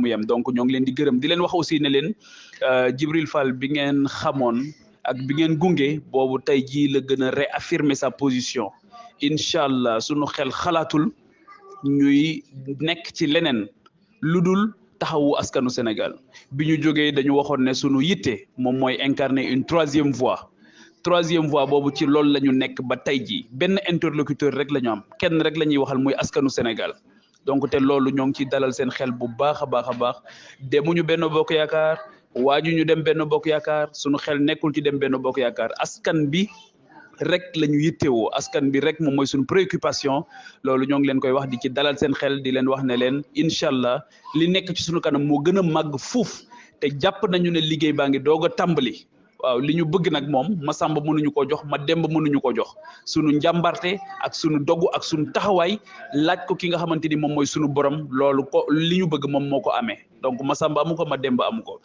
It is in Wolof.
mu yem donc ñoo ngi leen di gërëm di leen wax aussi ne leen Djibril Fall bi ngeen xamoon ak bi ngeen gunge boobu tey jii la gën a réaffirmer sa position incha allah sunu xel xalaatul ñuy nekk ci leneen lu dul taxawu askanu Sénégal bi ñu jógee dañu waxoon ne sunu yitte moom mooy incarner une troisième voie boobu ci loolu la ñu nekk ba tey jii benn interlocuteur rek la ñu am kenn rek la ñuy waxal muy askanu Sénégal donc te loolu ñoo ngi ciy dalal seen xel bu baax a baax a baax demuñu Benno Bokk Yaakaar waaju ñu dem Benno Bokk Yaakaar sunu xel nekkul ci dem Benno Bokk Yaakaar askan bi rek la ñu yittewoo askan bi rek moom mooy suñu préoccupation loolu ñoo ngi leen koy wax di ci dalal seen xel di leen wax ne leen incha allah li nekk ci suñu kanam moo gën a màgg fuuf te jàpp nañu ne liggéey baa ngi doog a tàmbali waaw li ñu bëgg nag moom Masamba mënuñu ko jox ma Demba mënuñu ko jox sunu njàmbarte ak sunu dogu ak sunu taxawaay laaj ko ki nga xamante ni moom mooy sunu borom loolu ko li ñu bëgg moom moo ko amee donc Masamba amu ko ma Demba amu ko